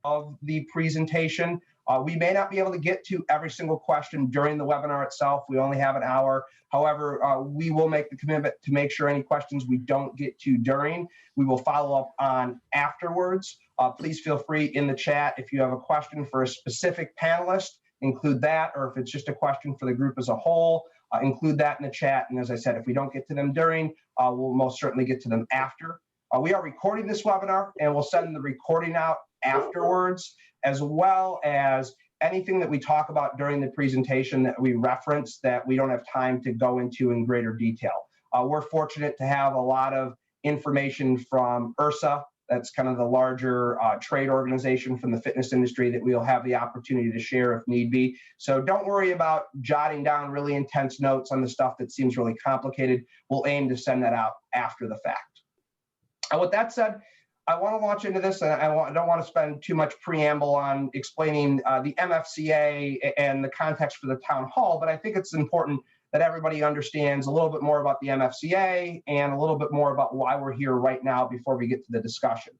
of the presentation. We may not be able to get to every single question during the webinar itself. We only have an hour. However, we will make the commitment to make sure any questions we don't get to during, we will follow up on afterwards. Please feel free in the chat if you have a question for a specific panelist, include that, or if it's just a question for the group as a whole, include that in the chat. And as I said, if we don't get to them during, we'll most certainly get to them after. We are recording this webinar, and we'll send the recording out afterwards, as well as anything that we talk about during the presentation that we reference that we don't have time to go into in greater detail. We're fortunate to have a lot of information from IHRSA, that's kind of the larger trade organization from the fitness industry, that we'll have the opportunity to share if need be. So don't worry about jotting down really intense notes on the stuff that seems really complicated. We'll aim to send that out after the fact. With that said, I want to launch into this, and I don't want to spend too much preamble on explaining the MFCA and the context for the town hall, but I think it's important that everybody understands a little bit more about the MFCA and a little bit more about why we're here right now before we get to the discussion.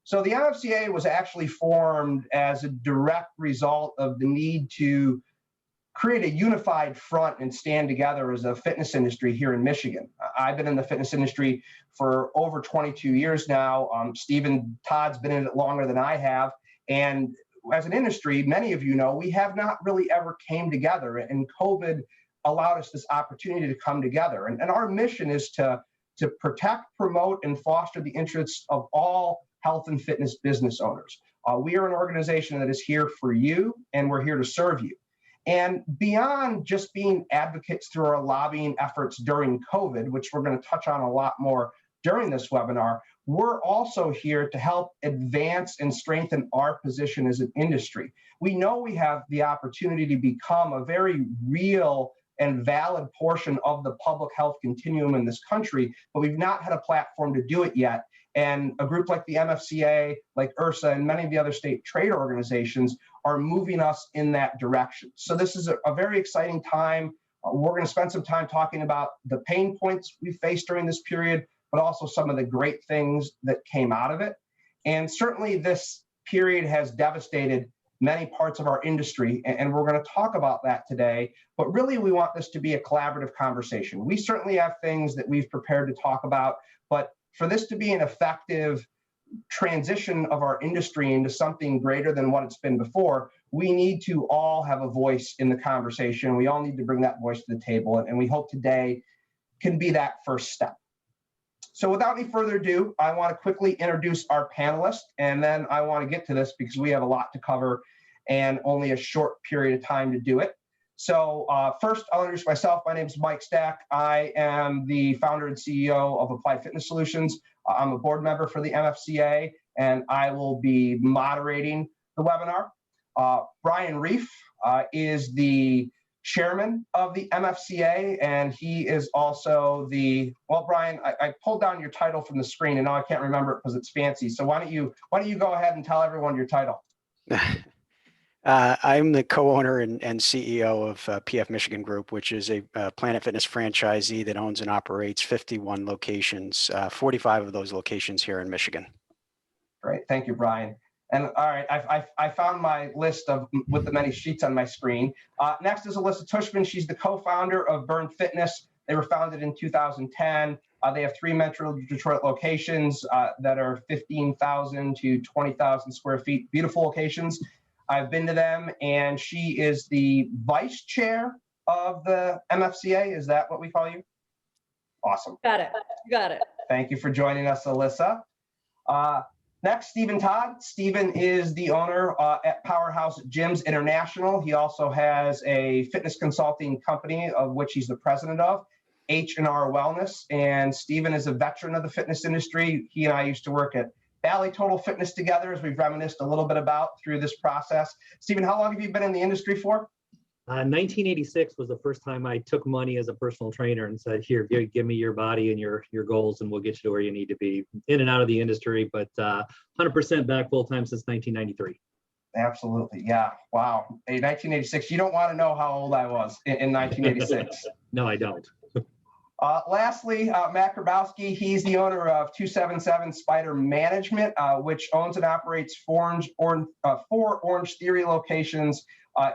So the MFCA was actually formed as a direct result of the need to create a unified front and stand together as a fitness industry here in Michigan. I've been in the fitness industry for over 22 years now. Stephen Todd's been in it longer than I have. And as an industry, many of you know, we have not really ever came together, and COVID allowed us this opportunity to come together. And our mission is to protect, promote, and foster the interests of all health and fitness business owners. We are an organization that is here for you, and we're here to serve you. And beyond just being advocates through our lobbying efforts during COVID, which we're going to touch on a lot more during this webinar, we're also here to help advance and strengthen our position as an industry. We know we have the opportunity to become a very real and valid portion of the public health continuum in this country, but we've not had a platform to do it yet. And a group like the MFCA, like IHRSA, and many of the other state trade organizations are moving us in that direction. So this is a very exciting time. We're going to spend some time talking about the pain points we faced during this period, but also some of the great things that came out of it. And certainly this period has devastated many parts of our industry, and we're going to talk about that today. But really, we want this to be a collaborative conversation. We certainly have things that we've prepared to talk about, but for this to be an effective transition of our industry into something greater than what it's been before, we need to all have a voice in the conversation. We all need to bring that voice to the table, and we hope today can be that first step. So without any further ado, I want to quickly introduce our panelists, and then I want to get to this because we have a lot to cover and only a short period of time to do it. So first, I'll introduce myself. My name is Mike Stack. I am the founder and CEO of Applied Fitness Solutions. I'm a board member for the MFCA, and I will be moderating the webinar. Brian Reif is the chairman of the MFCA, and he is also the, well, Brian, I pulled down your title from the screen, and now I can't remember it because it's fancy. So why don't you go ahead and tell everyone your title? I'm the co-owner and CEO of PF Michigan Group, which is a Planet Fitness franchisee that owns and operates 51 locations, 45 of those locations here in Michigan. Great, thank you, Brian. And all right, I found my list with the many sheets on my screen. Next is Alyssa Tushman. She's the co-founder of Burn Fitness. They were founded in 2010. They have 3 Metro Detroit locations that are 15,000 to 20,000 square feet, beautiful locations. I've been to them, and she is the vice chair of the MFCA. Is that what we call you? Awesome. Got it. Got it. Thank you for joining us, Alyssa. Next, Stephen Todd. Stephen is the owner at Powerhouse Gyms International. He also has a fitness consulting company of which he's the president of, H&R Wellness. And Stephen is a veteran of the fitness industry. He and I used to work at Valley Total Fitness together, as we've reminisced a little bit about through this process. Stephen, how long have you been in the industry for? 1986 was the first time I took money as a personal trainer and said, here, give me your body and your goals, and we'll get you to where you need to be. In and out of the industry, but 100% back full-time since 1993. Absolutely, yeah, wow. In 1986, you don't want to know how old I was in 1986. No, I don't. Lastly, Matt Grabowski, he's the owner of 277 Spider Management, which owns and operates four Orange Theory locations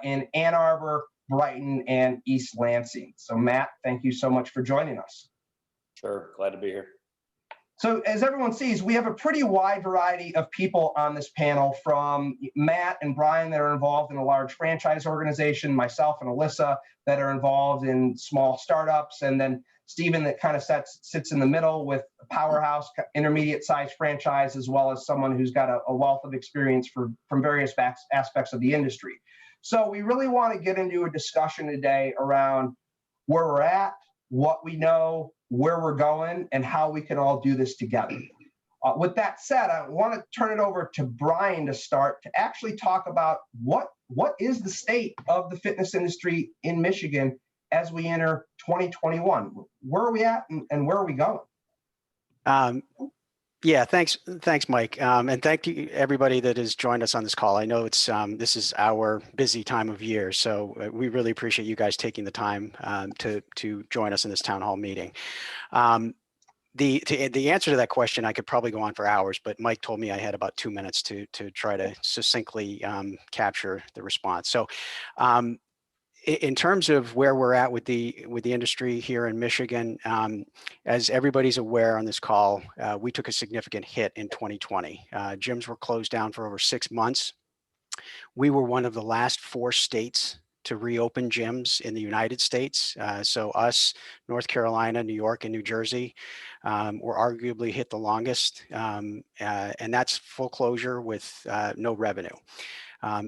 in Ann Arbor, Brighton, and East Lansing. So Matt, thank you so much for joining us. Sure, glad to be here. So as everyone sees, we have a pretty wide variety of people on this panel, from Matt and Brian that are involved in a large franchise organization, myself and Alyssa that are involved in small startups, and then Stephen that kind of sits in the middle with a powerhouse intermediate sized franchise, as well as someone who's got a wealth of experience from various aspects of the industry. So we really want to get into a discussion today around where we're at, what we know, where we're going, and how we can all do this together. With that said, I want to turn it over to Brian to start to actually talk about what is the state of the fitness industry in Michigan as we enter 2021. Where are we at and where are we going? Yeah, thanks, Mike, and thank you everybody that has joined us on this call. I know it's this is our busy time of year, so we really appreciate you guys taking the time to join us in this town hall meeting. The answer to that question, I could probably go on for hours, but Mike told me I had about 2 minutes to try to succinctly capture the response. So in terms of where we're at with the industry here in Michigan, as everybody's aware on this call, we took a significant hit in 2020. Gyms were closed down for over 6 months. We were one of the last 4 states to reopen gyms in the United States. So us, North Carolina, New York, and New Jersey were arguably hit the longest, and that's full closure with no revenue.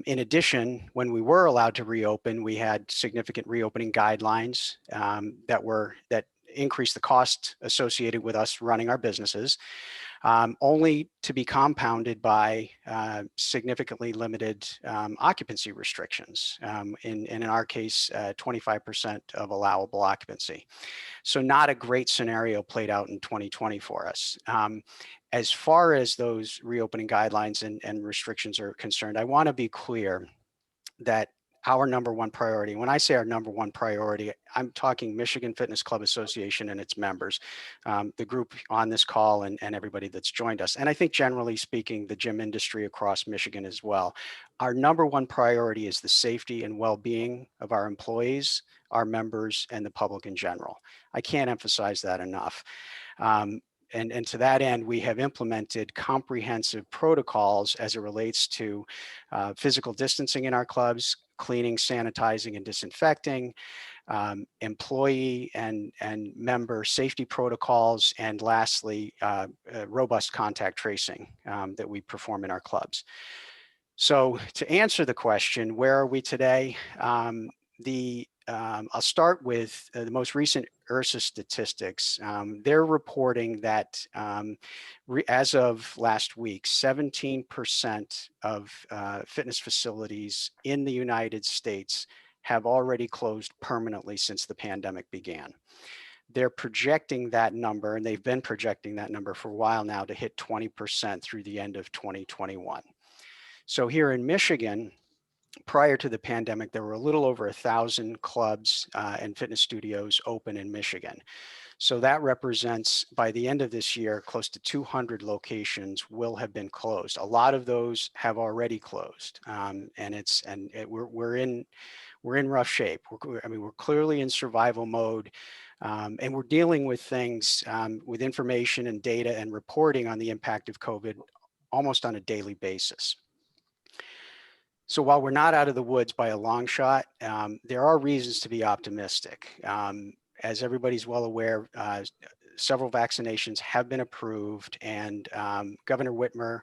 In addition, when we were allowed to reopen, we had significant reopening guidelines that increased the cost associated with us running our businesses, only to be compounded by significantly limited occupancy restrictions. In our case, 25% of allowable occupancy. So not a great scenario played out in 2020 for us. As far as those reopening guidelines and restrictions are concerned, I want to be clear that our number one priority, when I say our number one priority, I'm talking Michigan Fitness Club Association and its members, the group on this call and everybody that's joined us. And I think generally speaking, the gym industry across Michigan as well. Our number one priority is the safety and well-being of our employees, our members, and the public in general. I can't emphasize that enough. And to that end, we have implemented comprehensive protocols as it relates to physical distancing in our clubs, cleaning, sanitizing, and disinfecting, employee and member safety protocols, and lastly, robust contact tracing that we perform in our clubs. So to answer the question, where are we today? I'll start with the most recent IHRSA statistics. They're reporting that as of last week, 17% of fitness facilities in the United States have already closed permanently since the pandemic began. They're projecting that number, and they've been projecting that number for a while now, to hit 20% through the end of 2021. So here in Michigan, prior to the pandemic, there were a little over 1,000 clubs and fitness studios open in Michigan. So that represents, by the end of this year, close to 200 locations will have been closed. A lot of those have already closed, we're in rough shape. We're clearly in survival mode, and we're dealing with things with information and data and reporting on the impact of COVID almost on a daily basis. So while we're not out of the woods by a long shot, there are reasons to be optimistic. As everybody's well aware, several vaccinations have been approved, and Governor Whitmer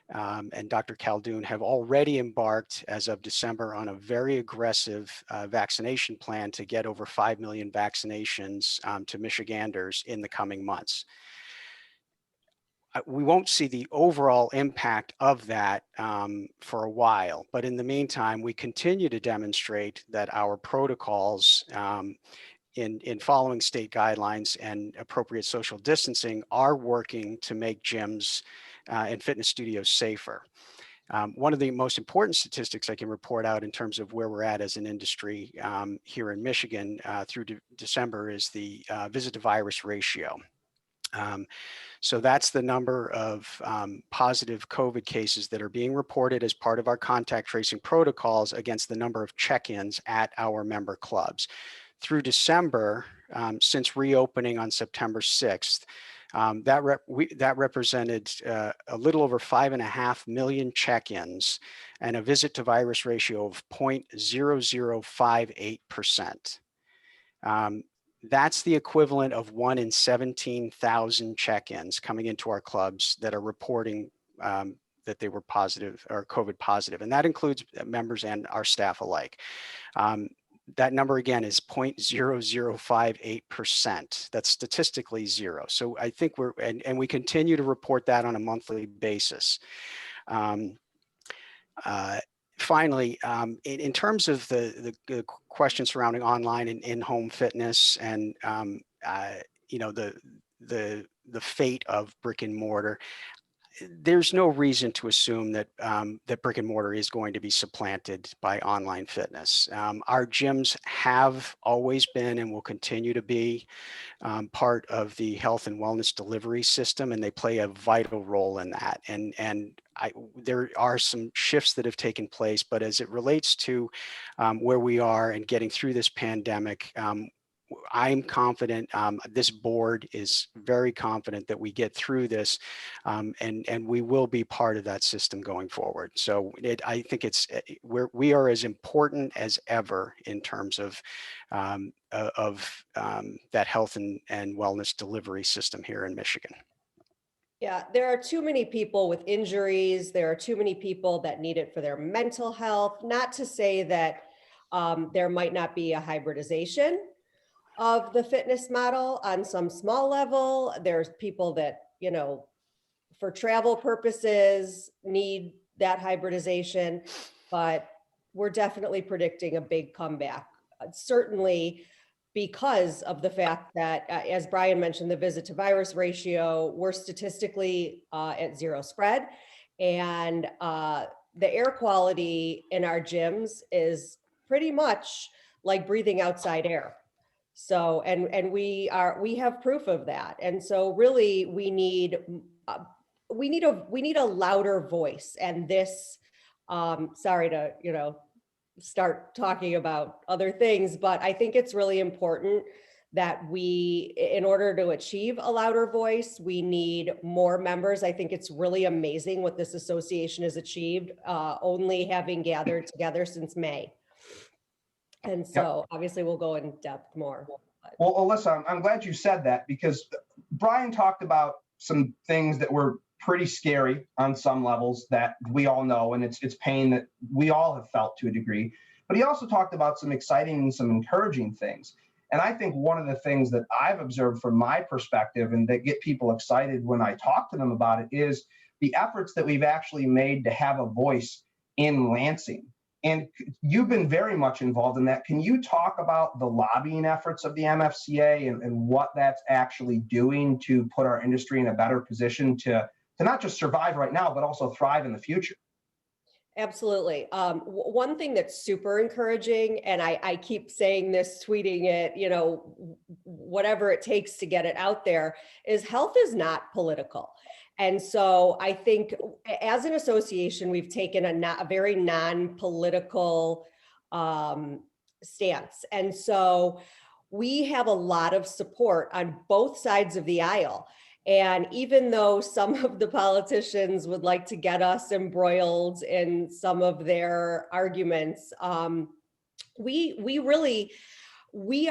and Dr. Caldoun have already embarked, as of December, on a very aggressive vaccination plan to get over 5 million vaccinations to Michiganders in the coming months. We won't see the overall impact of that for a while, but in the meantime, we continue to demonstrate that our protocols in following state guidelines and appropriate social distancing are working to make gyms and fitness studios safer. One of the most important statistics I can report out in terms of where we're at as an industry here in Michigan through December is the visit to virus ratio. So that's the number of positive COVID cases that are being reported as part of our contact tracing protocols against the number of check-ins at our member clubs. Through December, since reopening on September 6th, that represented a little over 5.5 million check-ins and a visit to virus ratio of 0.0058%. That's the equivalent of 1 in 17,000 check-ins coming into our clubs that are reporting that they were positive or COVID positive. And that includes members and our staff alike. That number again is 0.0058%. That's statistically zero. So I think and we continue to report that on a monthly basis. Finally, in terms of the question surrounding online and in-home fitness and the fate of brick and mortar, there's no reason to assume that that brick and mortar is going to be supplanted by online fitness. Our gyms have always been and will continue to be part of the health and wellness delivery system, and they play a vital role in that. And there are some shifts that have taken place, but as it relates to where we are and getting through this pandemic, I'm confident, this board is very confident that we get through this and we will be part of that system going forward. So I think we are as important as ever in terms of that health and wellness delivery system here in Michigan. Yeah, there are too many people with injuries. There are too many people that need it for their mental health. Not to say that there might not be a hybridization of the fitness model on some small level. There's people that, for travel purposes need that hybridization, but we're definitely predicting a big comeback. Certainly because of the fact that, as Brian mentioned, the visit to virus ratio, we're statistically at zero spread. And the air quality in our gyms is pretty much like breathing outside air. So, and we have proof of that. And so really we need a louder voice. And this, sorry to, start talking about other things, but I think it's really important that in order to achieve a louder voice, we need more members. I think it's really amazing what this association has achieved, only having gathered together since May. And so obviously we'll go in depth more. Well, Alyssa, I'm glad you said that, because Brian talked about some things that were pretty scary on some levels that we all know, and it's pain that we all have felt to a degree. But he also talked about some exciting and some encouraging things. And I think one of the things that I've observed from my perspective and that get people excited when I talk to them about it is the efforts that we've actually made to have a voice in Lansing. And you've been very much involved in that. Can you talk about the lobbying efforts of the MFCA and what that's actually doing to put our industry in a better position to not just survive right now, but also thrive in the future? Absolutely. One thing that's super encouraging, and I keep saying this, tweeting it, whatever it takes to get it out there, is health is not political. And so I think as an association, we've taken a very non-political stance. And so we have a lot of support on both sides of the aisle. And even though some of the politicians would like to get us embroiled in some of their arguments, we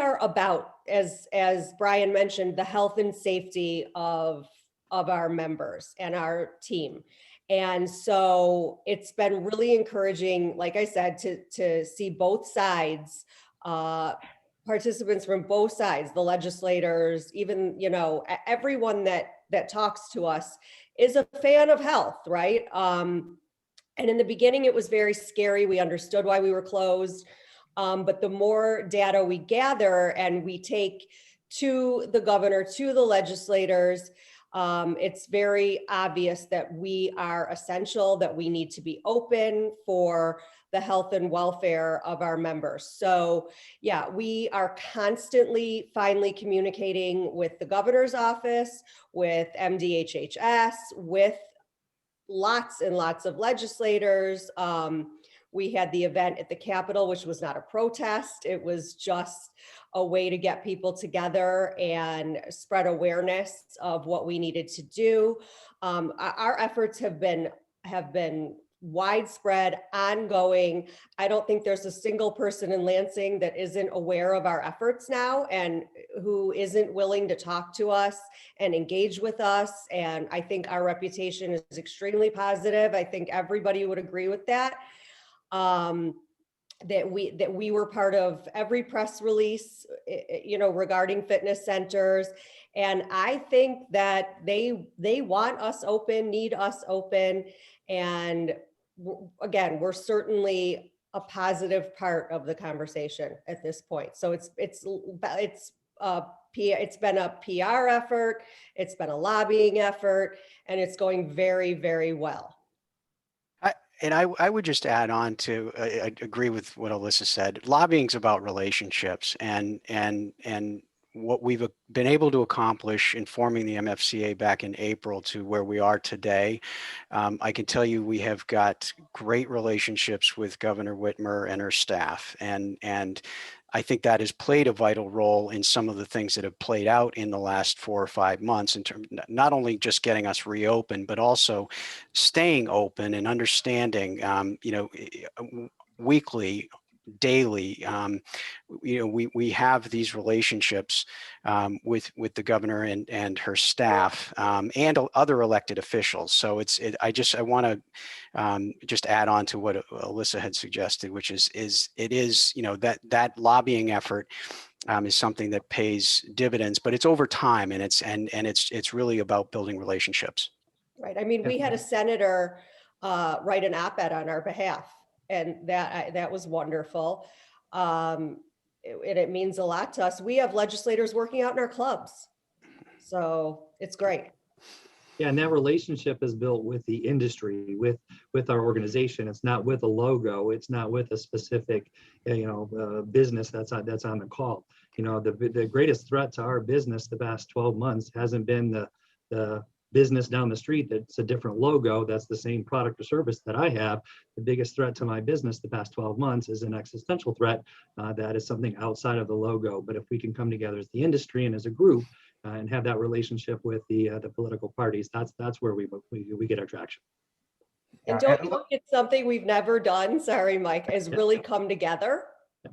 are about, as Brian mentioned, the health and safety of our members and our team. And so it's been really encouraging, like I said, to see both sides, participants from both sides, the legislators, even, everyone that talks to us is a fan of health, right? And in the beginning, it was very scary. We understood why we were closed. But the more data we gather and we take to the governor, to the legislators, It's very obvious that we are essential, that we need to be open for the health and welfare of our members. So yeah, we are constantly finally communicating with the governor's office, with MDHHS, with lots and lots of legislators. We had the event at the Capitol, which was not a protest. It was just a way to get people together and spread awareness of what we needed to do. Our efforts have been widespread, ongoing. I don't think there's a single person in Lansing that isn't aware of our efforts now and who isn't willing to talk to us and engage with us. And I think our reputation is extremely positive. I think everybody would agree with that. That we were part of every press release, regarding fitness centers. And I think that they want us open, need us open. And again, we're certainly a positive part of the conversation at this point. So it's been a PR effort, it's been a lobbying effort, and it's going very, very well. I would just add on to, I agree with what Alyssa said. Lobbying is about relationships, and what we've been able to accomplish in forming the MFCA back in April to where we are today. I can tell you we have got great relationships with Governor Whitmer and her staff, and I think that has played a vital role in some of the things that have played out in the last 4 or 5 months in terms not only just getting us reopened, but also staying open and understanding, weekly, daily, we have these relationships with the governor and her staff and other elected officials. So I want to just add on to what Alyssa had suggested, which is that lobbying effort is something that pays dividends, but it's over time, and it's really about building relationships. Right. I mean, we had a senator write an op-ed on our behalf, and that was wonderful. It means a lot to us. We have legislators working out in our clubs, so it's great. Yeah, and that relationship is built with the industry, with our organization. It's not with a logo. It's not with a specific, business that's on the call. The greatest threat to our business the past 12 months hasn't been the business down the street that's a different logo, that's the same product or service that I have. The biggest threat to my business the past 12 months is an existential threat that is something outside of the logo. But if we can come together as the industry and as a group and have that relationship with the political parties, that's where we get our traction. And don't you think it's something we've never done? Sorry, Mike, is really come together.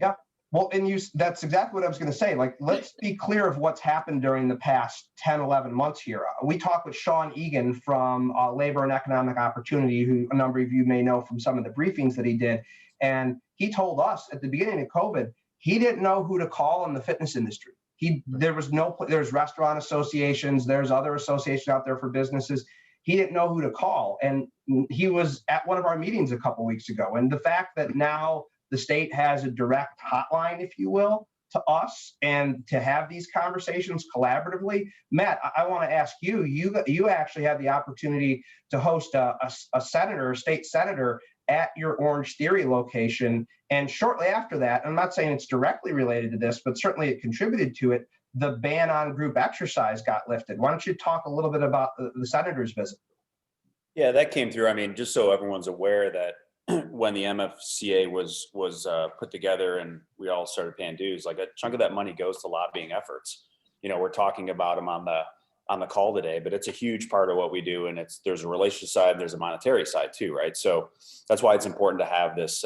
Yeah. Well, that's exactly what I was going to say. Like, let's be clear of what's happened during the past 10, 11 months here. We talked with Sean Egan from Labor and Economic Opportunity, who a number of you may know from some of the briefings that he did. And he told us at the beginning of COVID, he didn't know who to call in the fitness industry. There's restaurant associations, there's other associations out there for businesses. He didn't know who to call. And he was at one of our meetings a couple weeks ago. And the fact that now the state has a direct hotline, if you will, to us, and to have these conversations collaboratively. Matt, I want to ask you, you actually had the opportunity to host a state senator at your Orange Theory location. And shortly after that, I'm not saying it's directly related to this, but certainly it contributed to it, the ban on group exercise got lifted. Why don't you talk a little bit about the senator's visit? Yeah, that came through. I mean, just so everyone's aware that when the MFCA was put together and we all started paying dues, like a chunk of that money goes to lobbying efforts. We're talking about them on the call today, but it's a huge part of what we do. And there's a relationship side, there's a monetary side too, right? So that's why it's important to have this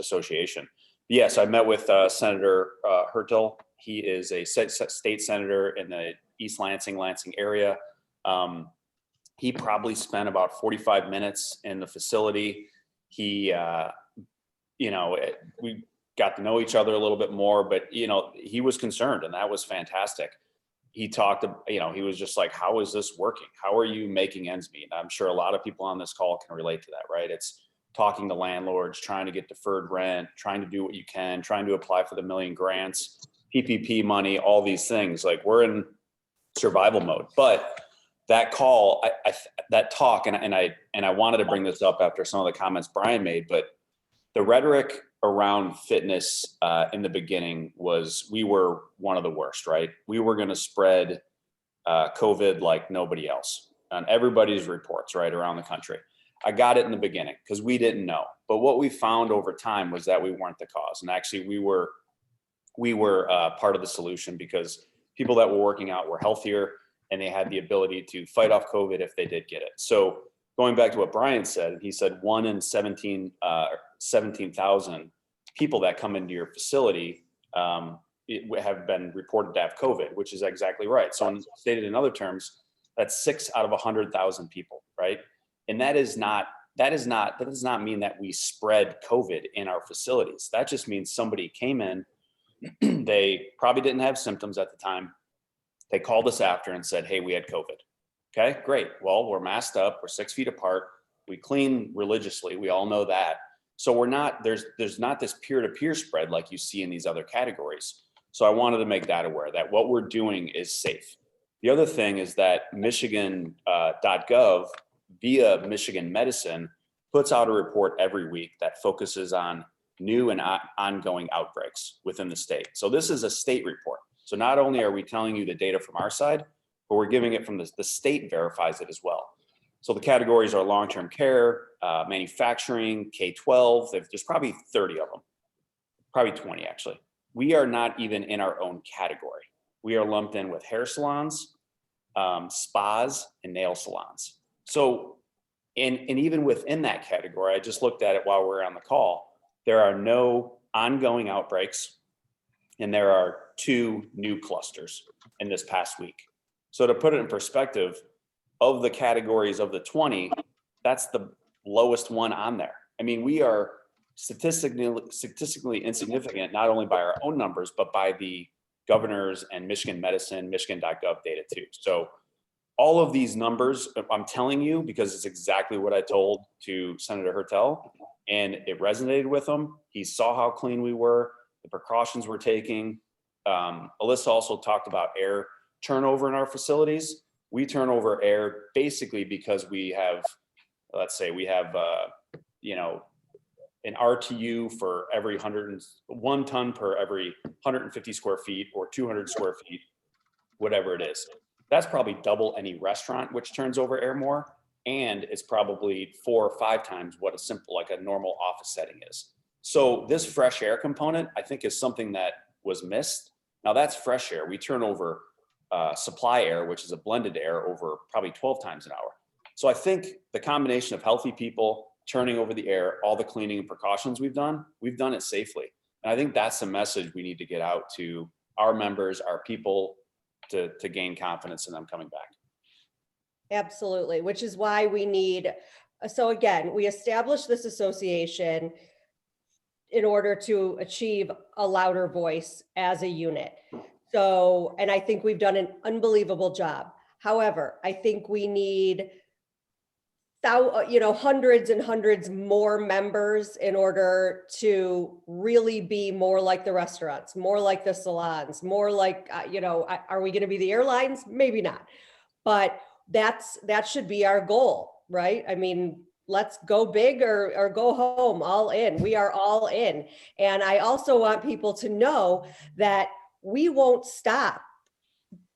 association. Yes, I met with Senator Hertel. He is a state senator in the East Lansing area. He probably spent about 45 minutes in the facility. We got to know each other a little bit more, but he was concerned, and that was fantastic. He talked, he was just like, how is this working? How are you making ends meet? And I'm sure a lot of people on this call can relate to that, right? It's talking to landlords, trying to get deferred rent, trying to do what you can, trying to apply for the million grants, PPP money, all these things. Like, we're in survival mode. But that call, that talk, and I wanted to bring this up after some of the comments Brian made, but the rhetoric around fitness in the beginning was we were one of the worst, right? We were going to spread COVID like nobody else on everybody's reports, right, around the country. I got it in the beginning because we didn't know. But what we found over time was that we weren't the cause. And actually we were part of the solution because people that were working out were healthier and they had the ability to fight off COVID if they did get it. So going back to what Brian said, he said 1 in 17,000 people that come into your facility have been reported to have COVID, which is exactly right. So stated in other terms, that's 6 out of 100,000 people, right? And that does not mean that we spread COVID in our facilities. That just means somebody came in, they probably didn't have symptoms at the time. They called us after and said, hey, we had COVID. Okay, great. Well, we're masked up, we're 6 feet apart, we clean religiously, we all know that. So there's not this peer-to-peer spread like you see in these other categories. So I wanted to make that aware that what we're doing is safe. The other thing is that Michigan.gov via Michigan Medicine puts out a report every week that focuses on new and ongoing outbreaks within the state. So this is a state report. So not only are we telling you the data from our side, but we're giving it from the state verifies it as well. So the categories are long-term care, manufacturing, K-12. There's probably 30 of them, probably 20 actually. We are not even in our own category. We are lumped in with hair salons, spas, and nail salons. So, and even within that category, I just looked at it while we were on the call, there are no ongoing outbreaks, and there are 2 new clusters in this past week. So to put it in perspective, of the categories of the 20, that's the lowest one on there. I mean, we are statistically insignificant, not only by our own numbers, but by the governors and Michigan Medicine, Michigan.gov data too. So all of these numbers, I'm telling you, because it's exactly what I told to Senator Hertel, and it resonated with him. He saw how clean we were, the precautions we're taking. Alyssa also talked about air turnover in our facilities. We turn over air basically because we have, let's say we have, an RTU for every 1 ton per every 150 square feet or 200 square feet, whatever it is. That's probably double any restaurant, which turns over air more. And it's probably 4 or 5 times what like a normal office setting is. So this fresh air component, I think, is something that was missed. Now that's fresh air. We turn over supply air, which is a blended air, over probably 12 times an hour. So I think the combination of healthy people turning over the air, all the cleaning and precautions we've done it safely. And I think that's the message we need to get out to our members, our people, to gain confidence in them coming back. Absolutely, which is why we need, so again, we established this association in order to achieve a louder voice as a unit. So, and I think we've done an unbelievable job. However, I think we need hundreds and hundreds more members in order to really be more like the restaurants, more like the salons, more like, are we going to be the airlines? Maybe not, but that should be our goal, right? I mean, let's go big or go home, all in. We are all in. And I also want people to know that we won't stop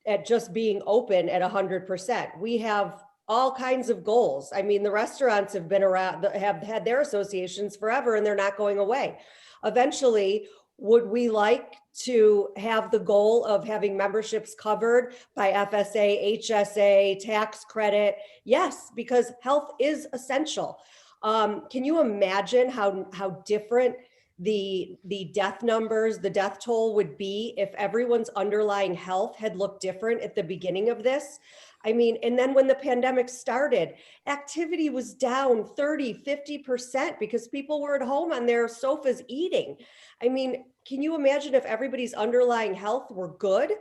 at just being open at 100%. We have all kinds of goals. I mean, the restaurants have been around, have had their associations forever, and they're not going away. Eventually, would we like to have the goal of having memberships covered by FSA, HSA, tax credit? Yes, because health is essential. Can you imagine how different the death numbers, the death toll would be if everyone's underlying health had looked different at the beginning of this? I mean, and then when the pandemic started, activity was down 30, 50% because people were at home on their sofas eating. I mean, can you imagine if everybody's underlying health were good?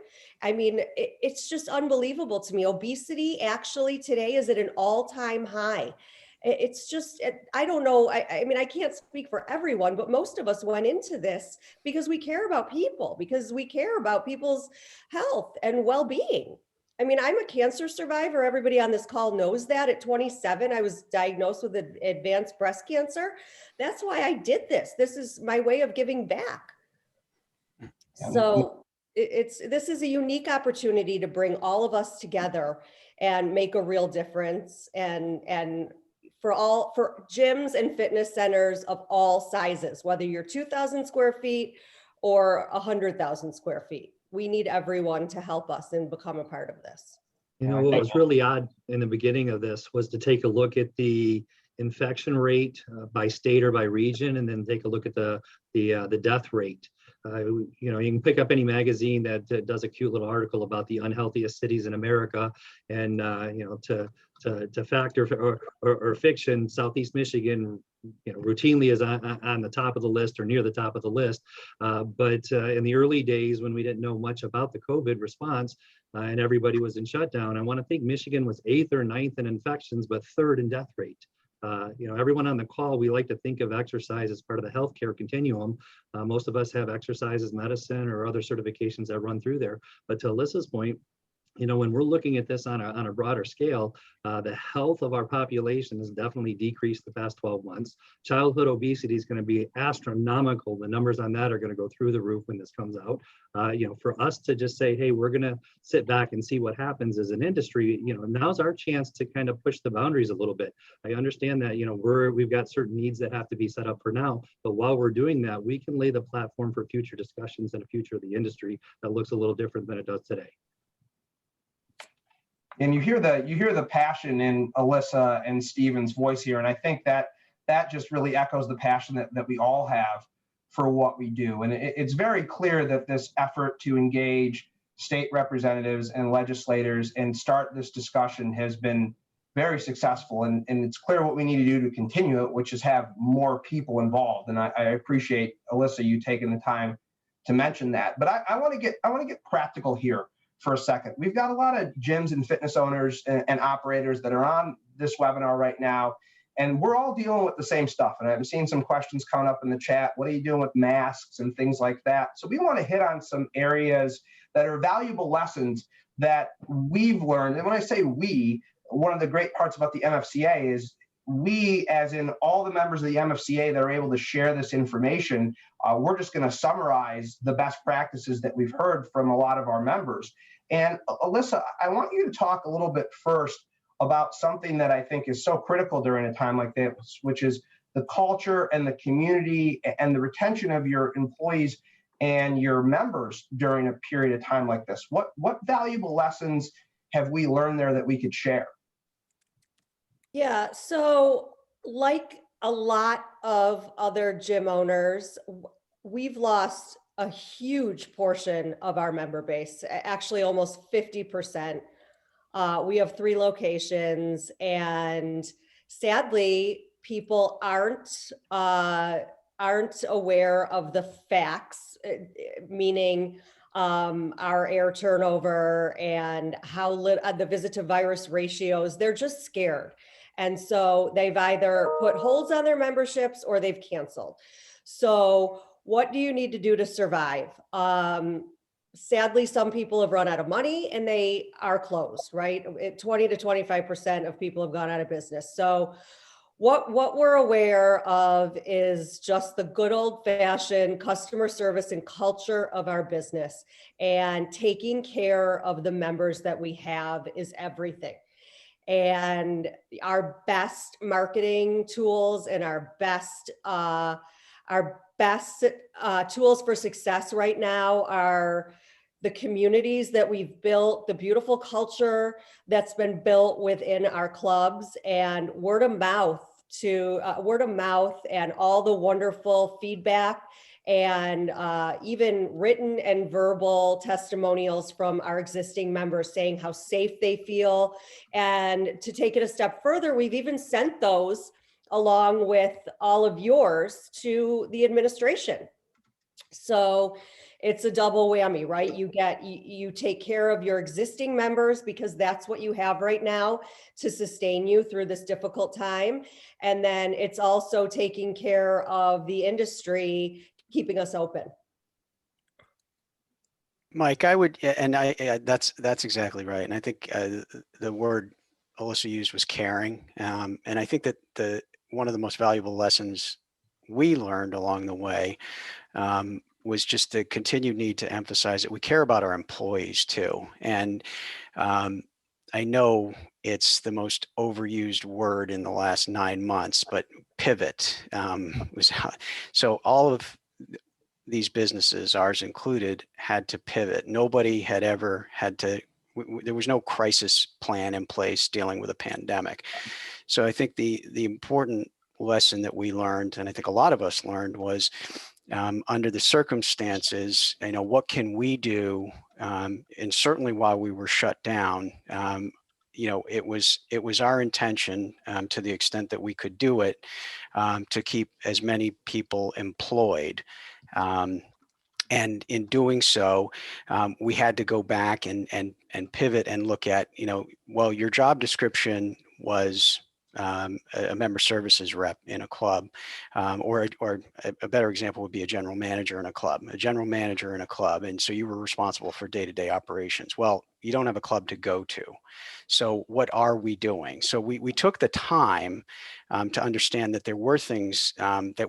I mean, it's just unbelievable to me. Obesity actually today is at an all-time high. It's just, I don't know. I mean, I can't speak for everyone, but most of us went into this because we care about people, because we care about people's health and well-being. I mean, I'm a cancer survivor. Everybody on this call knows that. At 27, I was diagnosed with advanced breast cancer. That's why I did this. This is my way of giving back. So this is a unique opportunity to bring all of us together and make a real difference, and for gyms and fitness centers of all sizes, whether you're 2,000 square feet or 100,000 square feet. We need everyone to help us and become a part of this. You know, what was really odd in the beginning of this was to take a look at the infection rate by state or by region, and then take a look at the death rate. You know, you can pick up any magazine that does a cute little article about the unhealthiest cities in America, and you know, to fact or fiction, Southeast Michigan, you know, routinely is on the top of the list or near the top of the list. But in the early days, when we didn't know much about the COVID response and everybody was in shutdown, I want to think Michigan was 8th or 9th in infections, but 3rd in death rate. You know, everyone on the call, we like to think of exercise as part of the healthcare continuum. Most of us have exercise as medicine or other certifications that run through there. But to Alyssa's point, you know, when we're looking at this on a broader scale, the health of our population has definitely decreased the past 12 months. Childhood obesity is going to be astronomical. The numbers on that are going to go through the roof when this comes out. You know, for us to just say, hey, we're going to sit back and see what happens as an industry, you know, now's our chance to kind of push the boundaries a little bit. I understand that, you know, we've got certain needs that have to be set up for now, but while we're doing that, we can lay the platform for future discussions and a future of the industry that looks a little different than it does today. And you hear the passion in Alyssa and Steven's voice here, and I think that just really echoes the passion that we all have for what we do. And it's very clear that this effort to engage state representatives and legislators and start this discussion has been very successful. And it's clear what we need to do to continue it, which is have more people involved. And I appreciate, Alyssa, you taking the time to mention that. But I want to get practical here for a second. We've got a lot of gyms and fitness owners and operators that are on this webinar right now, and we're all dealing with the same stuff. And I've seen some questions coming up in the chat. What are you doing with masks and things like that? So we want to hit on some areas that are valuable lessons that we've learned. And when I say we, one of the great parts about the MFCA is we, as in all the members of the MFCA that are able to share this information, we're just going to summarize the best practices that we've heard from a lot of our members. And Alyssa, I want you to talk a little bit first about something that I think is so critical during a time like this, which is the culture and the community and the retention of your employees and your members during a period of time like this. What valuable lessons have we learned there that we could share? Yeah, so like a lot of other gym owners, we've lost a huge portion of our member base, actually almost 50%. We have 3 locations, and sadly, people aren't aware of the facts, meaning our air turnover and how the visit to virus ratios. They're just scared. And so they've either put holds on their memberships or they've canceled. So what do you need to do to survive? Sadly, some people have run out of money and they are closed, right? 20 to 25% of people have gone out of business. So what we're aware of is just the good old fashioned customer service and culture of our business, and taking care of the members that we have is everything. And our best marketing tools and our best tools for success right now are the communities that we've built, the beautiful culture that's been built within our clubs, and word of mouth and all the wonderful feedback and even written and verbal testimonials from our existing members saying how safe they feel. And to take it a step further, we've even sent those along with all of yours to the administration. So it's a double whammy, right? You take care of your existing members because that's what you have right now to sustain you through this difficult time. And then it's also taking care of the industry, keeping us open. Mike, I would, and that's exactly right. And I think the word Alyssa used was caring. And I think that one of the most valuable lessons we learned along the way was just the continued need to emphasize that we care about our employees too. And I know it's the most overused word in the last 9 months, but pivot was so all of these businesses, ours included, had to pivot. Nobody had ever had to, there was no crisis plan in place dealing with a pandemic. So I think the important lesson that we learned, and I think a lot of us learned, was under the circumstances, what can we do? And certainly while we were shut down, it was our intention, to the extent that we could do it, to keep as many people employed. And in doing so, we had to go back and pivot and look at, well, your job description was a member services rep in a club, or a better example would be a general manager in a club, and so you were responsible for day-to-day operations. Well, you don't have a club to go to, so what are we doing? So we took the time to understand that there were things that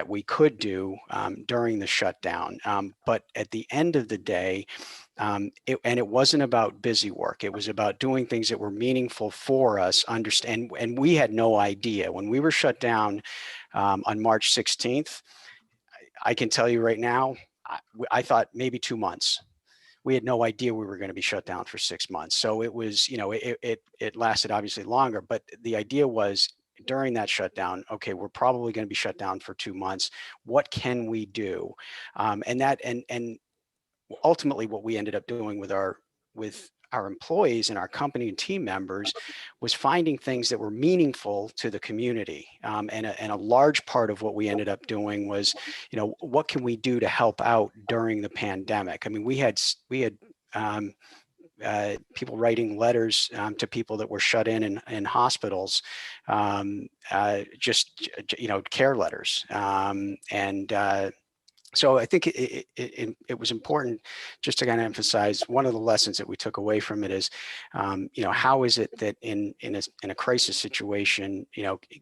we could do during the shutdown, but at the end of the day, it wasn't about busy work. It was about doing things that were meaningful for us. And we had no idea when we were shut down on March 16th. I can tell you right now, I thought maybe 2 months. We had no idea we were going to be shut down for 6 months. So it was, it lasted obviously longer, but the idea was during that shutdown, okay, we're probably going to be shut down for 2 months. What can we do? And ultimately what we ended up doing with our employees and our company and team members was finding things that were meaningful to the community. And a large part of what we ended up doing was, what can we do to help out during the pandemic? I mean, we had people writing letters to people that were shut in hospitals, just, care letters. So I think it was important just to kind of emphasize one of the lessons that we took away from it is, how is it that in a crisis situation,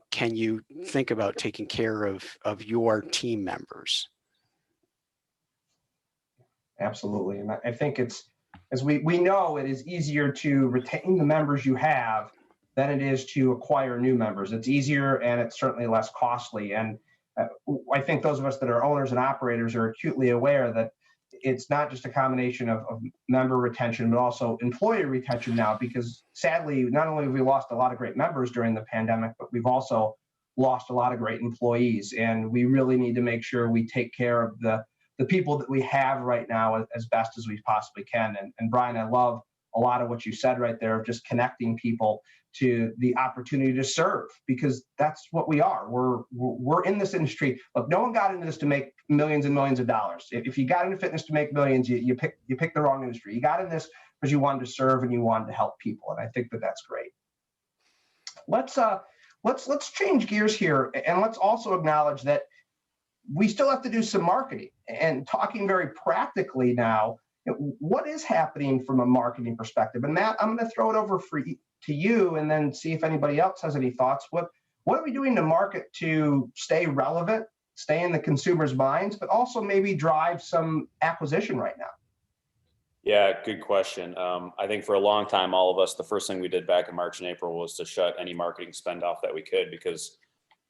can you think about taking care of your team members? Absolutely. And I think as we know, it is easier to retain the members you have than it is to acquire new members. It's easier and it's certainly less costly. And I think those of us that are owners and operators are acutely aware that it's not just a combination of member retention, but also employee retention now, because sadly, not only have we lost a lot of great members during the pandemic, but we've also lost a lot of great employees. And we really need to make sure we take care of the people that we have right now as best as we possibly can. And Brian, I love a lot of what you said right there of just connecting people to the opportunity to serve, because that's what we are. We're in this industry. Look, no one got into this to make millions and millions of dollars. If you got into fitness to make millions, you picked the wrong industry. You got in this because you wanted to serve and you wanted to help people. And I think that that's great. Let's change gears here, and let's also acknowledge that we still have to do some marketing. And talking very practically now, what is happening from a marketing perspective? And Matt, I'm going to throw it over to you and then see if anybody else has any thoughts. What are we doing to market to stay relevant, stay in the consumer's minds, but also maybe drive some acquisition right now? Yeah, good question. I think for a long time, all of us, the first thing we did back in March and April was to shut any marketing spend off that we could, because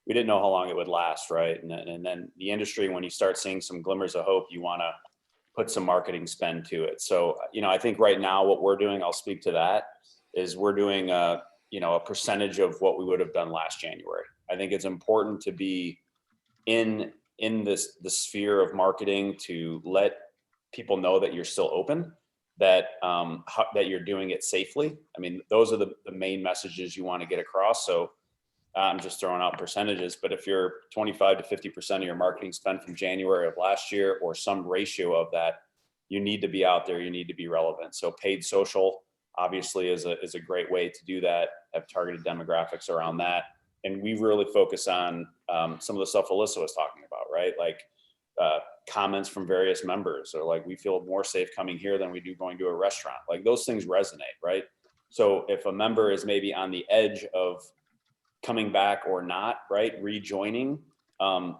we didn't know how long it would last, right? And then the industry, when you start seeing some glimmers of hope, you want to put some marketing spend to it. So, I think right now what we're doing, I'll speak to that, is we're doing a percentage of what we would have done last January. I think it's important to be in the sphere of marketing to let people know that you're still open, that you're doing it safely. I mean, those are the main messages you want to get across. So I'm just throwing out percentages, but if you're 25 to 50% of your marketing spend from January of last year, or some ratio of that, you need to be out there, you need to be relevant. So paid social obviously is a great way to do that, have targeted demographics around that. And we really focus on some of the stuff Alyssa was talking about, right? Like comments from various members, or like, we feel more safe coming here than we do going to a restaurant. Like, those things resonate, right? So if a member is maybe on the edge of coming back or not, right, rejoining,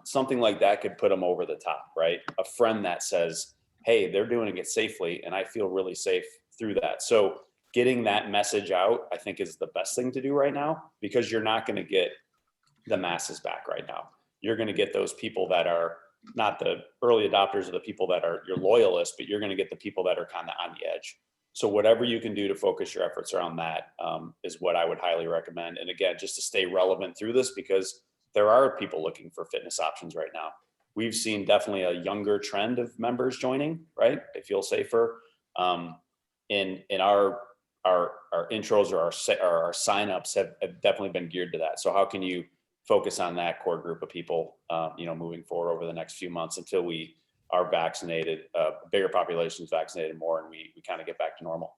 something like that could put them over the top, right? A friend that says, hey, they're doing it safely and I feel really safe through that. So getting that message out, I think, is the best thing to do right now, because you're not going to get the masses back right now. You're going to get those people that are not the early adopters, or the people that are your loyalists, but you're going to get the people that are kind of on the edge. So whatever you can do to focus your efforts around that is what I would highly recommend. And again, just to stay relevant through this, because there are people looking for fitness options right now. We've seen definitely a younger trend of members joining, right? They feel safer. In our intros, or our signups have definitely been geared to that. So how can you focus on that core group of people, moving forward over the next few months until we are vaccinated, bigger populations vaccinated more, and we kind of get back to normal.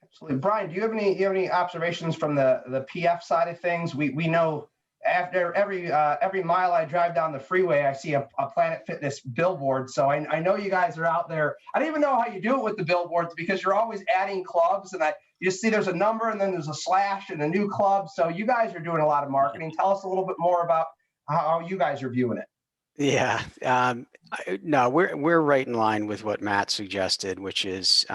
Absolutely. Brian, do you have any observations from the PF side of things? We know after every mile I drive down the freeway, I see a Planet Fitness billboard. So I know you guys are out there. I don't even know how you do it with the billboards, because you're always adding clubs, and you just see there's a number and then there's a slash and a new club. So you guys are doing a lot of marketing. Tell us a little bit more about how you guys are viewing it. Yeah, no, we're right in line with what Matt suggested, which is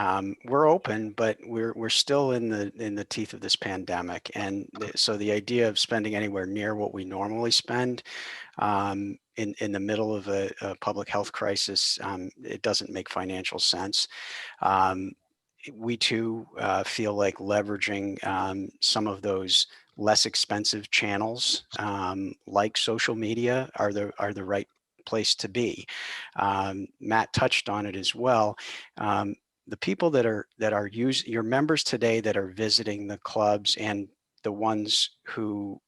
we're open, but we're still in the teeth of this pandemic, and so the idea of spending anywhere near what we normally spend in the middle of a public health crisis, it doesn't make financial sense. We too feel like leveraging some of those less expensive channels like social media are the right place to be. Matt touched on it as well. The people that are your members today that are visiting the clubs, and the ones who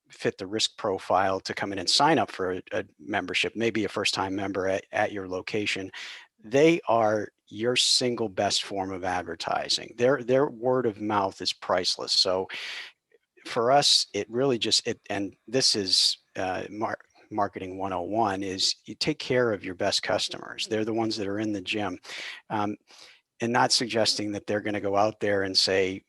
fit the risk profile to come in and sign up for a membership, maybe a first-time member at your location, they are your single best form of advertising. Their word of mouth is priceless. So for us, it really and this is marketing 101, is you take care of your best customers. They're the ones that are in the gym, and not suggesting that they're going to go out there and say,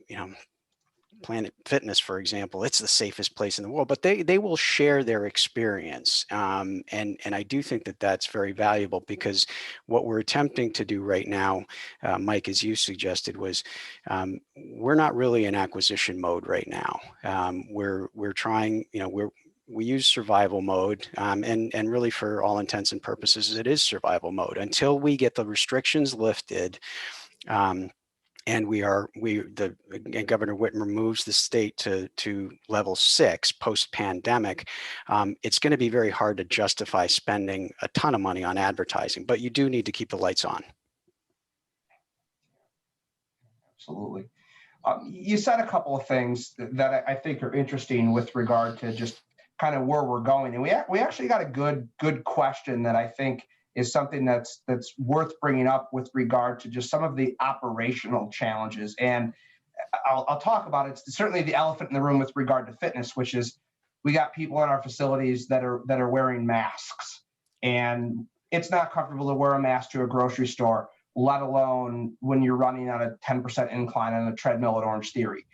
Planet Fitness, for example, it's the safest place in the world, but they will share their experience. And I do think that that's very valuable, because what we're attempting to do right now, Mike, as you suggested, was we're not really in acquisition mode right now. We're trying, we use survival mode, and really for all intents and purposes, it is survival mode until we get the restrictions lifted. And Governor Whitmer moves the state to level 6 post-pandemic. It's going to be very hard to justify spending a ton of money on advertising, but you do need to keep the lights on. Absolutely. You said a couple of things that I think are interesting with regard to just kind of where we're going, and we actually got a good question that I think is something that's worth bringing up with regard to just some of the operational challenges. And I'll talk about it. It's certainly the elephant in the room with regard to fitness, which is we got people in our facilities that are wearing masks, and it's not comfortable to wear a mask to a grocery store, let alone when you're running on a 10% incline on a treadmill at Orange Theory.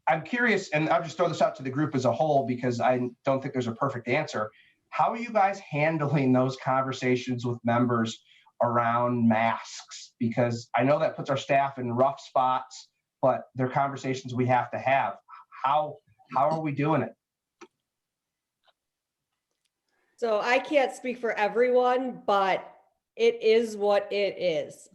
I'm curious, and I'll just throw this out to the group as a whole, because I don't think there's a perfect answer. How are you guys handling those conversations with members around masks? Because I know that puts our staff in rough spots, but they're conversations we have to have. How are we doing it? So I can't speak for everyone, but it is what it is.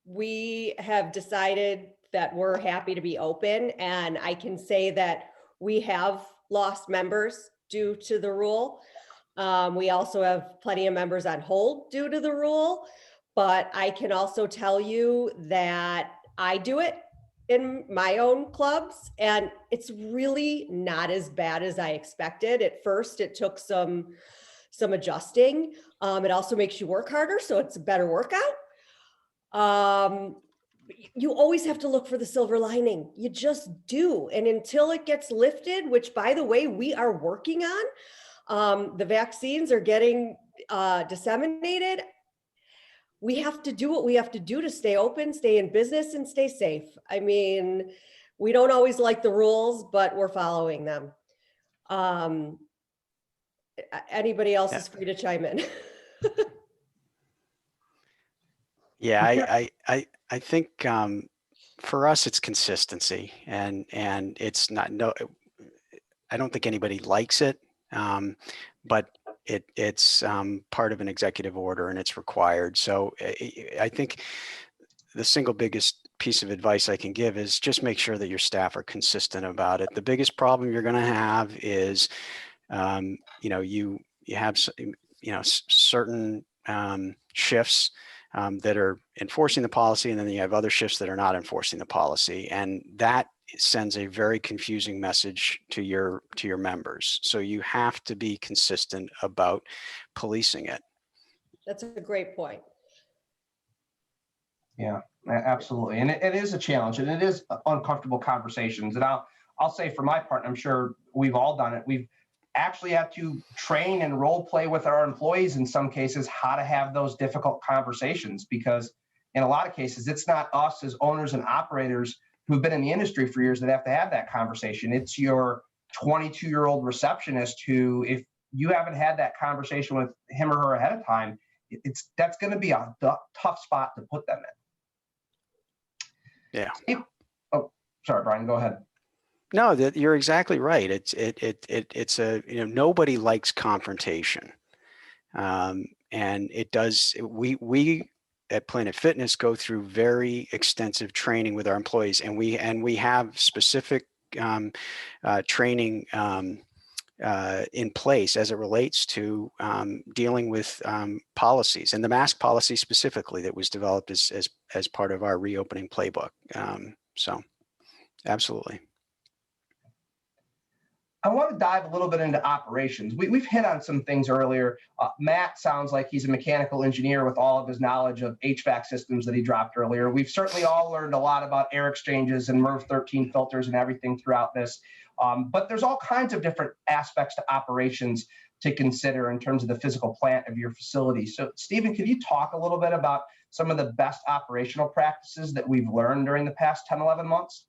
We have decided that we're happy to be open, and I can say that we have lost members due to the rule. We also have plenty of members on hold due to the rule, but I can also tell you that I do it in my own clubs, and it's really not as bad as I expected. At first, it took some adjusting. It also makes you work harder, so it's a better workout. you always have to look for the silver lining. You just do. And until it gets lifted, which by the way, we are working on, the vaccines are getting disseminated. We have to do what we have to do to stay open, stay in business, and stay safe. I mean, we don't always like the rules, but we're following them. Anybody else is free to chime in. Yeah, I think for us it's consistency, and it's not, no, I don't think anybody likes it, but it's part of an executive order and it's required. So I think the single biggest piece of advice I can give is just make sure that your staff are consistent about it. The biggest problem you're going to have is, you have, certain shifts that are enforcing the policy, and then you have other shifts that are not enforcing the policy, and that sends a very confusing message to your members. So you have to be consistent about policing it. That's a great point. Yeah, absolutely. And it is a challenge, and it is uncomfortable conversations. And I'll say for my part, I'm sure we've all done it. We've actually had to train and role play with our employees in some cases how to have those difficult conversations, because in a lot of cases, it's not us as owners and operators who've been in the industry for years that have to have that conversation. It's your 22-year-old receptionist who, if you haven't had that conversation with him or her ahead of time, that's going to be a tough spot to put them in. Yeah. Oh, sorry, Brian, go ahead. No, that you're exactly right. It's nobody likes confrontation, and it does. We at Planet Fitness go through very extensive training with our employees, and we have specific training in place as it relates to dealing with policies, and the mask policy specifically that was developed as part of our reopening playbook. So, absolutely. I want to dive a little bit into operations. We've hit on some things earlier. Matt sounds like he's a mechanical engineer with all of his knowledge of HVAC systems that he dropped earlier. We've certainly all learned a lot about air exchanges and MERV 13 filters and everything throughout this. But there's all kinds of different aspects to operations to consider in terms of the physical plant of your facility. So Stephen, can you talk a little bit about some of the best operational practices that we've learned during the past 10, 11 months?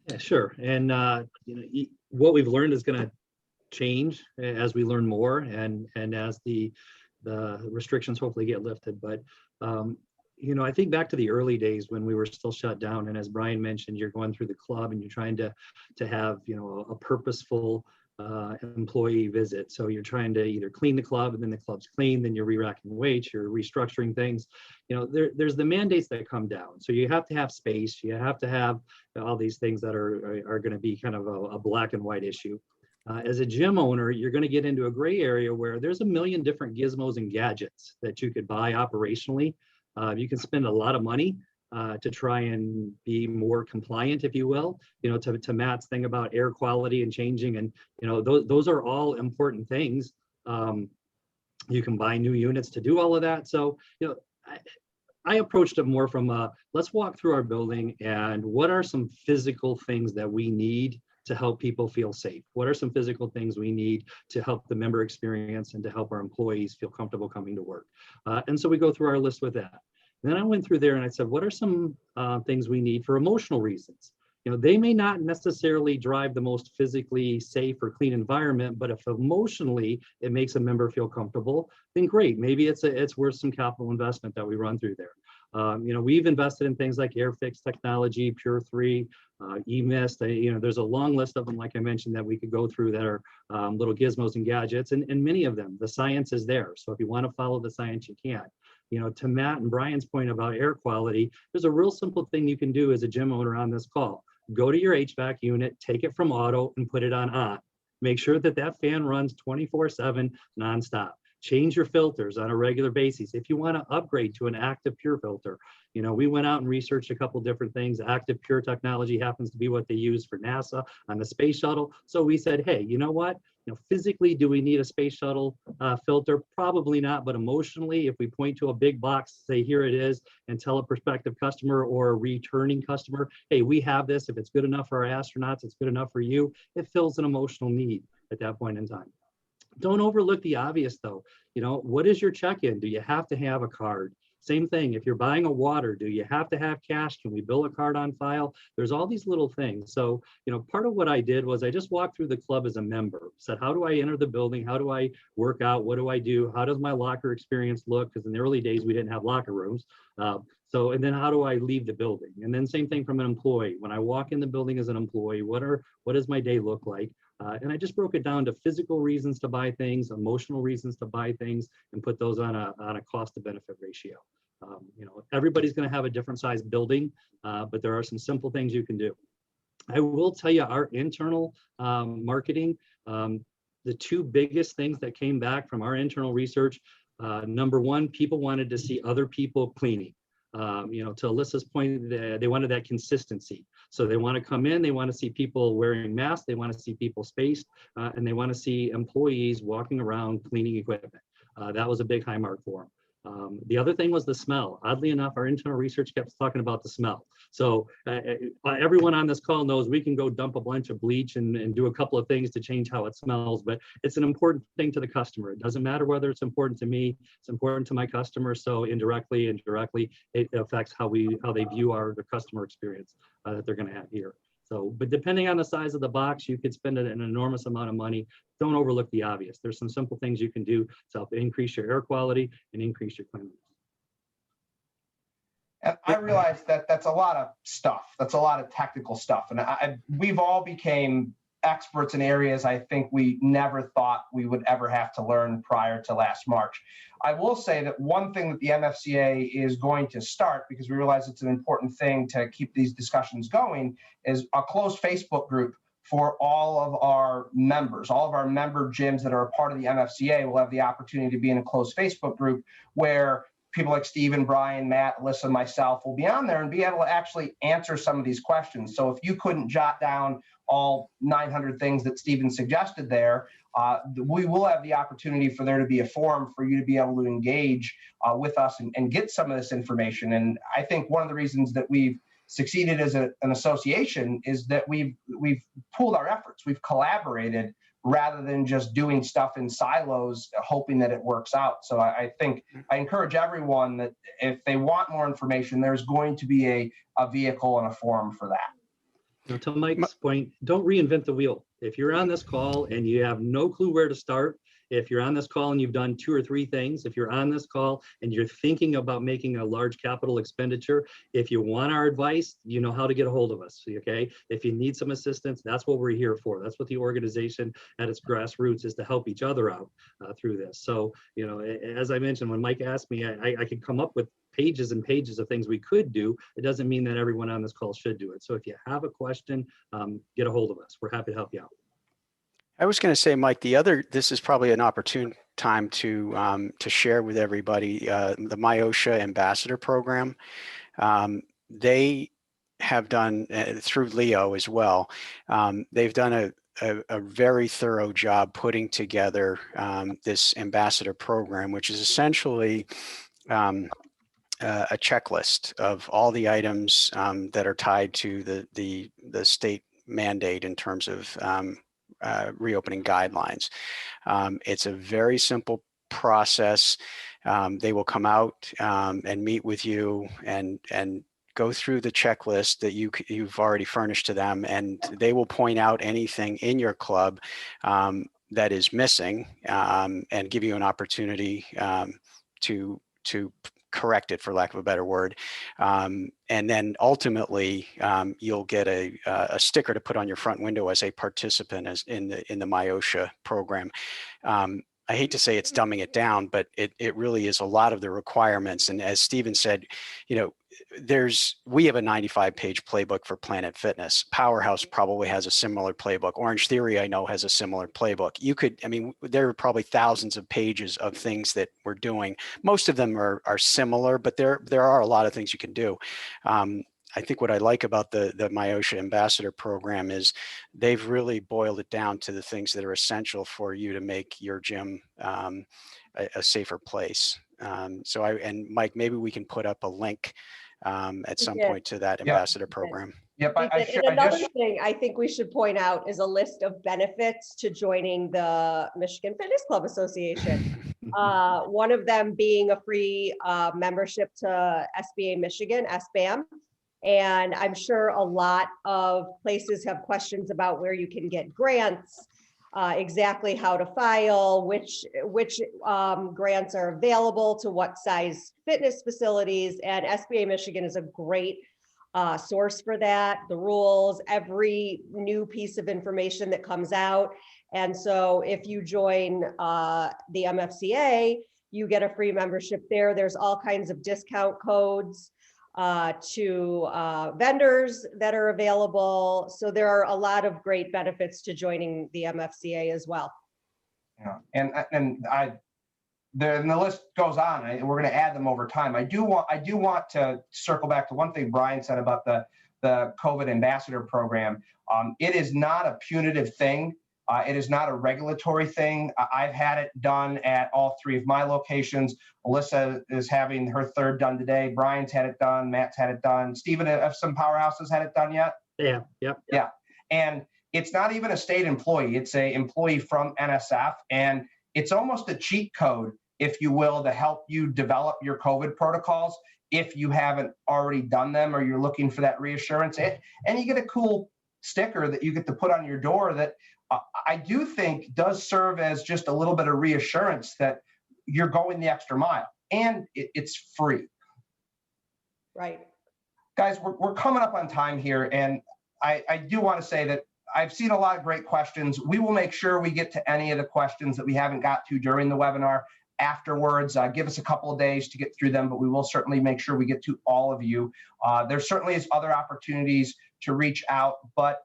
Yeah, sure. And what we've learned is going to change as we learn more, and as the restrictions hopefully get lifted. But I think back to the early days when we were still shut down, and as Brian mentioned, you're going through the club and you're trying to have a purposeful employee visit. So you're trying to either clean the club, and then the club's clean, then you're re-racking weights, you're restructuring things. There's the mandates that come down. So you have to have space, you have to have all these things that are going to be kind of a black and white issue. As a gym owner, you're going to get into a gray area where there's a million different gizmos and gadgets that you could buy operationally. You can spend a lot of money to try and be more compliant, if you will, to Matt's thing about air quality and changing. And, those are all important things. You can buy new units to do all of that. So, I approached it more from let's walk through our building and what are some physical things that we need to help people feel safe? What are some physical things we need to help the member experience and to help our employees feel comfortable coming to work? And so we go through our list with that. And then I went through there and I said, what are some things we need for emotional reasons? They may not necessarily drive the most physically safe or clean environment, but if emotionally it makes a member feel comfortable, then great. Maybe it's worth some capital investment that we run through there. We've invested in things like AirFix technology, Pure 3, eMist. There's a long list of them, like I mentioned, that we could go through that are little gizmos and gadgets, and many of them, the science is there. So if you want to follow the science, you can. To Matt and Brian's point about air quality, there's a real simple thing you can do as a gym owner on this call. Go to your HVAC unit, take it from auto and put it on. Make sure that fan runs 24/7 nonstop. Change your filters on a regular basis. If you want to upgrade to an active pure filter, we went out and researched a couple different things. Active pure technology happens to be what they use for NASA on the space shuttle. So we said, hey, you know what? Physically, do we need a space shuttle filter? Probably not, but emotionally, if we point to a big box, say, here it is, and tell a prospective customer or a returning customer, hey, we have this. If it's good enough for our astronauts, it's good enough for you. It fills an emotional need at that point in time. Don't overlook the obvious though. What is your check-in? Do you have to have a card? Same thing, if you're buying a water, do you have to have cash? Can we bill a card on file? There's all these little things. So, part of what I did was I just walked through the club as a member, said, how do I enter the building? How do I work out? What do I do? How does my locker experience look? Because in the early days, we didn't have locker rooms. And then how do I leave the building? And then same thing from an employee. When I walk in the building as an employee, what does my day look like? And I just broke it down to physical reasons to buy things, emotional reasons to buy things, and put those on a cost to benefit ratio. Everybody's going to have a different size building, but there are some simple things you can do. I will tell you our internal marketing, the two biggest things that came back from our internal research, number one, people wanted to see other people cleaning. To Alyssa's point, they wanted that consistency. So they want to come in, they want to see people wearing masks, they want to see people spaced, and they want to see employees walking around cleaning equipment. That was a big high mark for them. The other thing was the smell. Oddly enough, our internal research kept talking about the smell. So everyone on this call knows we can go dump a bunch of bleach and do a couple of things to change how it smells, but it's an important thing to the customer. It doesn't matter whether it's important to me, it's important to my customer. So indirectly and directly, it affects how they view the customer experience that they're going to have here. So, but depending on the size of the box, you could spend an enormous amount of money. Don't overlook the obvious. There's some simple things you can do to help increase your air quality and increase your cleanliness. And I realize that that's a lot of stuff. That's a lot of technical stuff. And we've all became experts in areas I think we never thought we would ever have to learn prior to last March. I will say that one thing that the MFCA is going to start, because we realize it's an important thing to keep these discussions going, is a closed Facebook group for all of our members. All of our member gyms that are a part of the MFCA will have the opportunity to be in a closed Facebook group where people like Stephen, Brian, Matt, Alyssa, myself will be on there and be able to actually answer some of these questions. So if you couldn't jot down all 900 things that Stephen suggested there, we will have the opportunity for there to be a forum for you to be able to engage with us and get some of this information. And I think one of the reasons that we've succeeded as an association is that we've pooled our efforts. We've collaborated rather than just doing stuff in silos, hoping that it works out. So I think I encourage everyone that if they want more information, there's going to be a vehicle and a forum for that. Now, to Mike's point, don't reinvent the wheel. If you're on this call and you have no clue where to start, if you're on this call and you've done 2 or 3 things, if you're on this call and you're thinking about making a large capital expenditure, if you want our advice, you know how to get a hold of us, okay? If you need some assistance, that's what we're here for. That's what the organization at its grassroots is, to help each other out through this. So, as I mentioned, when Mike asked me, I could come up with pages and pages of things we could do. It doesn't mean that everyone on this call should do it. So if you have a question, get a hold of us. We're happy to help you out. I was going to say, Mike, this is probably an opportune time to share with everybody the MyOSHA Ambassador Program. They have done, through Leo as well, they've done a very thorough job putting together this ambassador program, which is essentially a checklist of all the items that are tied to the state mandate in terms of reopening guidelines. It's a very simple process. They will come out and meet with you and go through the checklist that you've already furnished to them, and they will point out anything in your club that is missing and give you an opportunity to correct it, for lack of a better word. And then ultimately, you'll get a sticker to put on your front window as a participant in the MyOSHA program. I hate to say it's dumbing it down, but it really is a lot of the requirements. And as Stephen said, we have a 95-page playbook for Planet Fitness. Powerhouse probably has a similar playbook. Orange Theory, I know, has a similar playbook. There are probably thousands of pages of things that we're doing. Most of them are similar, but there are a lot of things you can do. I think what I like about the MyOSHA Ambassador Program is they've really boiled it down to the things that are essential for you to make your gym a safer place. And Mike, maybe we can put up a link at some point to that ambassador program. Yep. And another thing I think we should point out is a list of benefits to joining the Michigan Fitness Club Association. One of them being a free membership to SBA Michigan, SBAM. And I'm sure a lot of places have questions about where you can get grants, exactly how to file, which grants are available to what size fitness facilities, and SBA Michigan is a great source for that, the rules, every new piece of information that comes out. And so if you join the MFCA, you get a free membership there. There's all kinds of discount codes to vendors that are available. So there are a lot of great benefits to joining the MFCA as well. Yeah, and the list goes on. We're going to add them over time. I do want to circle back to one thing Brian said about the COVID Ambassador Program. It is not a punitive thing. It is not a regulatory thing. I've had it done at all 3 of my locations. Alyssa is having her 3rd done today. Brian's had it done. Matt's had it done. Stephen, have some powerhouses had it done yet? Yeah. Yep. Yeah. And it's not even a state employee. It's a employee from NSF. And it's almost a cheat code, if you will, to help you develop your COVID protocols if you haven't already done them or you're looking for that reassurance. And you get a cool sticker that you get to put on your door that I do think does serve as just a little bit of reassurance that you're going the extra mile, and it's free. Right. Guys, we're coming up on time here, and I do want to say that I've seen a lot of great questions. We will make sure we get to any of the questions that we haven't got to during the webinar afterwards. Give us a couple of days to get through them, but we will certainly make sure we get to all of you. There certainly is other opportunities to reach out, but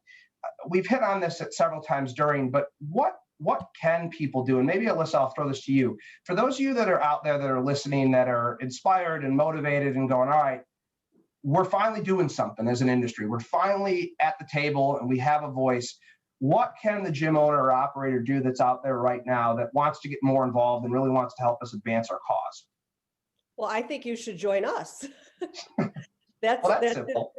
we've hit on this several times during, but what can people do? And maybe Alyssa, I'll throw this to you. For those of you that are out there that are listening, that are inspired and motivated and going, all right, we're finally doing something as an industry. We're finally at the table and we have a voice. What can the gym owner or operator do that's out there right now that wants to get more involved and really wants to help us advance our cause? Well, I think you should join us. That's simple.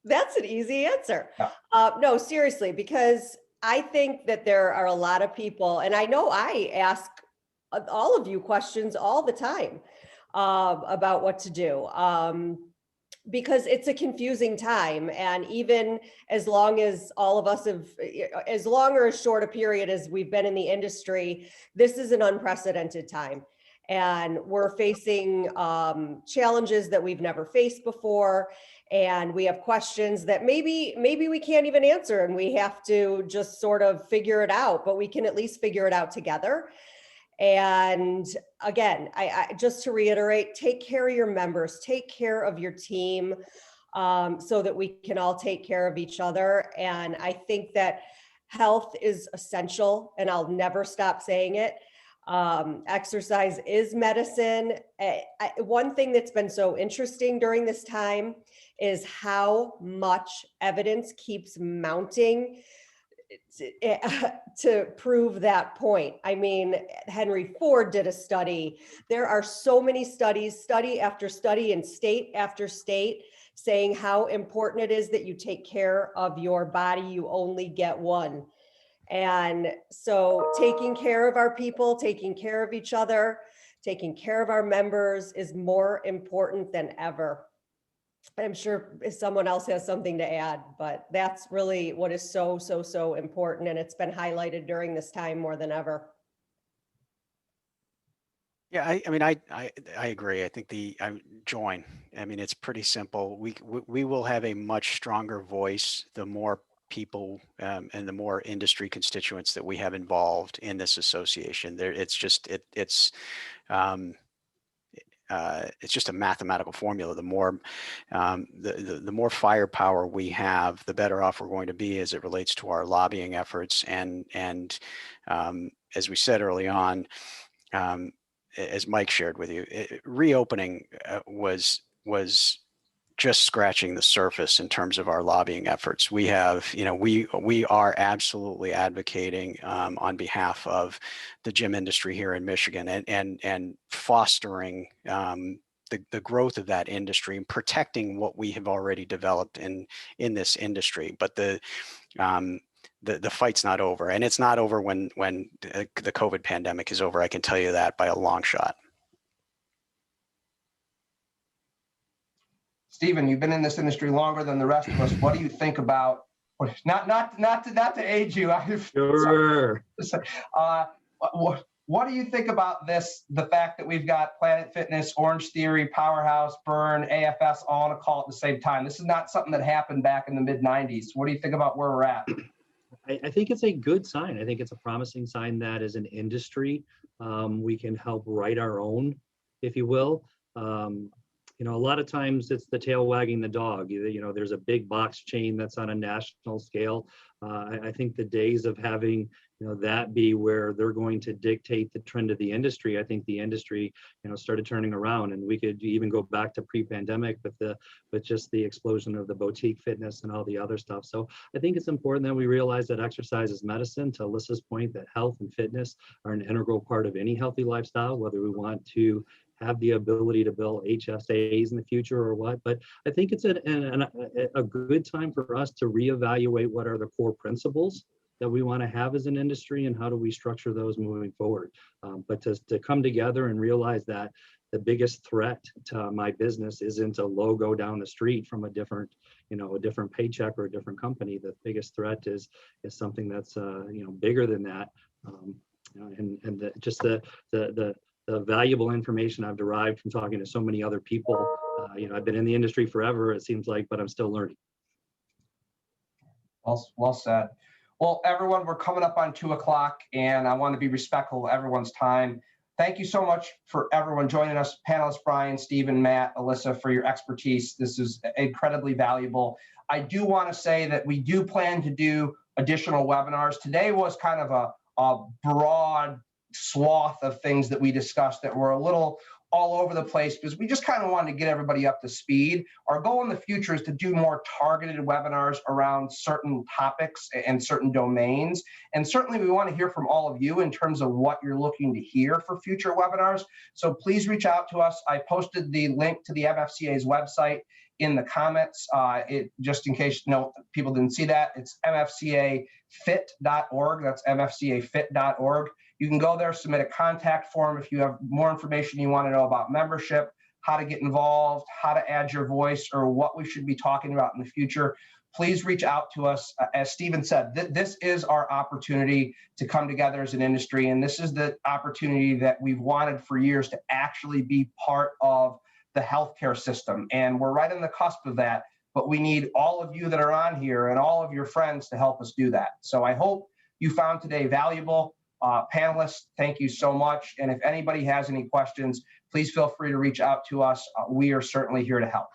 That's an easy answer. Yeah. No, seriously, because I think that there are a lot of people, and I know I ask all of you questions all the time about what to do, because it's a confusing time. And even as long as all of us have, as long or as short a period as we've been in the industry, this is an unprecedented time. And we're facing challenges that we've never faced before. And we have questions that maybe we can't even answer, and we have to just sort of figure it out, but we can at least figure it out together. And again, I just to reiterate, take care of your members, take care of your team, so that we can all take care of each other. And I think that health is essential, and I'll never stop saying it. Exercise is medicine. One thing that's been so interesting during this time is how much evidence keeps mounting to prove that point. I mean, Henry Ford did a study. There are so many studies, study after study in state after state, saying how important it is that you take care of your body. You only get one. And so taking care of our people, taking care of each other, taking care of our members is more important than ever. I'm sure someone else has something to add, but that's really what is so important. And it's been highlighted during this time more than ever. Yeah, I mean, I agree. I think join. I mean, it's pretty simple. We will have a much stronger voice the more people and the more industry constituents that we have involved in this association. There, it's just it's just a mathematical formula. The more the more firepower we have, the better off we're going to be as it relates to our lobbying efforts. And as we said early on, as Mike shared with you, reopening was just scratching the surface in terms of our lobbying efforts. We have, we are absolutely advocating on behalf of the gym industry here in Michigan, and fostering the growth of that industry and protecting what we have already developed in this industry. But the fight's not over, and it's not over when the COVID pandemic is over. I can tell you that by a long shot. Stephen, you've been in this industry longer than the rest of us. What do you think about, not to age you? Sure. What do you think about this? The fact that we've got Planet Fitness, Orange Theory, Powerhouse, Burn, AFS all on a call at the same time. This is not something that happened back in the mid-90s. What do you think about where we're at? I think it's a good sign. I think it's a promising sign that as an industry, we can help right our own, if you will. A lot of times it's the tail wagging the dog. There's a big box chain that's on a national scale. I think the days of having, that be where they're going to dictate the trend of the industry. I think the industry, started turning around, and we could even go back to pre-pandemic with just the explosion of the boutique fitness and all the other stuff. So I think it's important that we realize that exercise is medicine. To Alyssa's point, that health and fitness are an integral part of any healthy lifestyle, whether we want to have the ability to build HSAs in the future or what. But I think it's a good time for us to reevaluate what are the core principles that we want to have as an industry, and how do we structure those moving forward. But to come together and realize that the biggest threat to my business isn't a logo down the street from a different paycheck or a different company. The biggest threat is something that's bigger than that. The valuable information I've derived from talking to so many other people. I've been in the industry forever, it seems like, but I'm still learning. Well said. Well, everyone, we're coming up on 2 o'clock, and I want to be respectful of everyone's time. Thank you so much for everyone joining us, panelists Brian, Stephen, Matt, Alyssa, for your expertise. This is incredibly valuable. I do want to say that we do plan to do additional webinars. Today was kind of a broad swath of things that we discussed that were a little all over the place, because we just kind of wanted to get everybody up to speed. Our goal in the future is to do more targeted webinars around certain topics and certain domains. And certainly we want to hear from all of you in terms of what you're looking to hear for future webinars. So please reach out to us. I posted the link to the MFCA's website in the comments, just in case people didn't see that. It's mfcafit.org. That's mfcafit.org. You can go there, submit a contact form if you have more information you want to know about membership, how to get involved, how to add your voice, or what we should be talking about in the future. Please reach out to us. As Stephen said, this is our opportunity to come together as an industry, and this is the opportunity that we've wanted for years to actually be part of the healthcare system. And we're right on the cusp of that, but we need all of you that are on here and all of your friends to help us do that. So I hope you found today valuable. Panelists, thank you so much. And if anybody has any questions, please feel free to reach out to us. We are certainly here to help.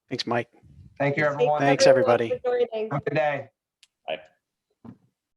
Thanks, Mike. Thank you, everyone. Thanks, everybody. For joining. Have a good day.